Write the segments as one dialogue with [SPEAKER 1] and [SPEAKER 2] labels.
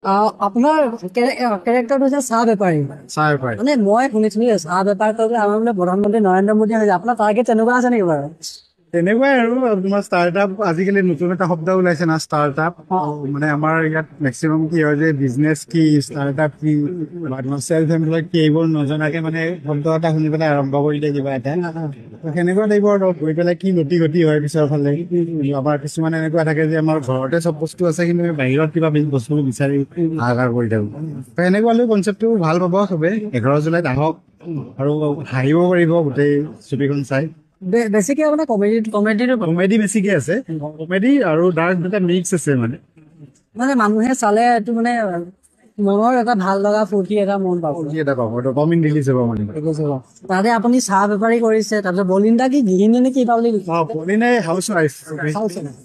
[SPEAKER 1] আপোনাৰ কেৰেক্টাৰটো হৈছে চাহ বেপাৰী মানে মই শুনিছিলো চাহ বেপাৰ কৰিলে আমাৰ বোলে প্ৰধানমন্ত্ৰী নৰেন্দ্ৰ মোদী হৈ যায় আপোনাৰ টাৰ্গেট তেনেকুৱা আছে নেকি বাৰু
[SPEAKER 2] তেনেকুৱাই আৰু তোমাৰ ষ্টাৰ্টআপ আজিকালি নতুন এটা শব্দ ওলাইছে না ষ্টাৰ্টআপ মানে আমাৰ ইয়াত মেক্সিমাম কি হয় যে বিজনেছ কি ষ্টাৰ্টআপ কি বা তোমাৰ চেল্ফ এমপ্লয়ড কি এইবোৰ নজনাকে মানে শব্দ এটা শুনি পেলাই আৰম্ভ কৰি দিয়ে কিবা এটা সেনেকুৱা টাইপৰ গৈ পেলাই কি নতি গতি হয় পিছৰ ফালে আমাৰ কিছুমান এনেকুৱা থাকে যে আমাৰ ঘৰতে চব বস্তু আছে কিন্তু বাহিৰত কিবা বস্তু বিচাৰি হাহাকাৰ কৰি থাকো সেনেকুৱা লৈ কনচেপ্টটো ভাল পাব চবে 11 জুলাইত আহক আৰু হাঁহিব পাৰিব গোটেই ছবিখন চাই
[SPEAKER 1] বেছিকে মানে
[SPEAKER 2] কমেডি বেছিকে আছে কমেডি আৰু ডাৰ্ক দুটা মিক্স আছে
[SPEAKER 1] মানে মানুহে চালে এইটো মানে মনৰ এটা ভাল লগা ফূৰ্তি এটা মন পাব
[SPEAKER 2] কমেডি ৰিলিজ হ'ব
[SPEAKER 1] তাতে আপুনি চাহ বেপাৰী কৰিছে তাৰপিছত বলিন্দা কি গৃহিণী নে কিবা বুলি
[SPEAKER 2] বলিনে হাউচ ৱাইফ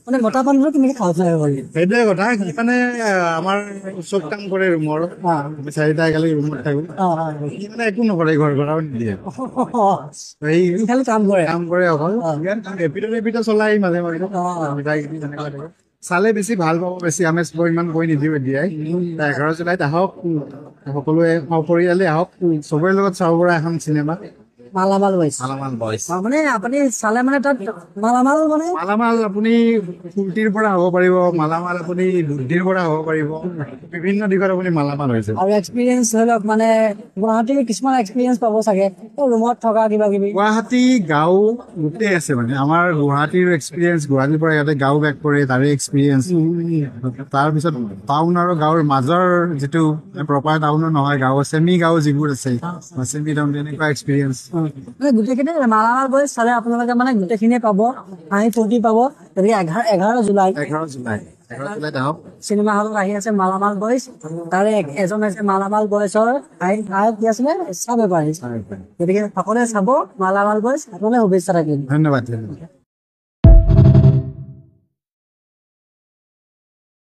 [SPEAKER 1] মানে মতা মানুহৰ কেনেকে হাউচ ৱাইফ হ'ল
[SPEAKER 2] সেইটোৱে কথা সি মানে আমাৰ চব কাম কৰে ৰুমৰ চাৰিটা একেলগে ৰুমত থাকো সি মানে একো নকৰে ঘৰ ঘৰাও নিদিয়ে
[SPEAKER 1] সি খালি কাম কৰে
[SPEAKER 2] অকল এপিটো চলাই মাজে মাজে চালে বেছি ভাল পাব বেছি আমেজ ইমান কৈ নিদিও এতিয়াই 11 জুলাইত আহক সকলোৱে সপৰিয়ালে আহক চবৰে লগত চাব পৰা এখন চিনেমা
[SPEAKER 1] মালামাল বয়স মানে আপুনি চালে মানে তাত মালামাল
[SPEAKER 2] আপুনি ফূৰ্তিৰ পৰা হ'ব পাৰিব মালামাল আপুনি বুদ্ধিৰ পৰা হ'ব পাৰিব বিভিন্ন দিশত আপুনি মালামাল হৈছে
[SPEAKER 1] আৰু এক্সপিৰিয়েঞ্চ ধৰি লওক মানে গুৱাহাটীৰ কিছুমান এক্সপিৰিয়েঞ্চ পাব চাগে ৰুমত থকা কিবা কিবি
[SPEAKER 2] গুৱাহাটী গাঁও গোটেই আছে মানে আমাৰ গুৱাহাটীৰ এক্সপিৰিয়েঞ্চ গুৱাহাটীৰ পৰা ইয়াতে গাঁও বেক কৰে তাৰে এক্সপিৰিয়েঞ্চ তাৰপিছত টাউন আৰু গাঁৱৰ মাজৰ যিটো প্ৰপাৰ টাউনৰ নহয় গাঁও চেমি গাঁও যিবোৰ আছে চেমি টাউন তেনেকুৱা এক্সপিৰিয়েঞ্চ
[SPEAKER 1] গোটেইখিনি মালামাল বয়স চালে আপোনালোকে মানে গোটেইখিনিয়ে পাব হাঁহি ফূৰ্তি পাব গতিকে 11 জুলাইত চিনেমা হলত আহি আছে মালামাল বয়স তাৰে এজন আছে মালামাল বয়সৰ কি আছিলে চাহ বেপাৰী গতিকে সকলোৱে চাব মালামাল বয়স আপোনালে শুভেচ্ছা থাকিল
[SPEAKER 2] ধন্যবাদ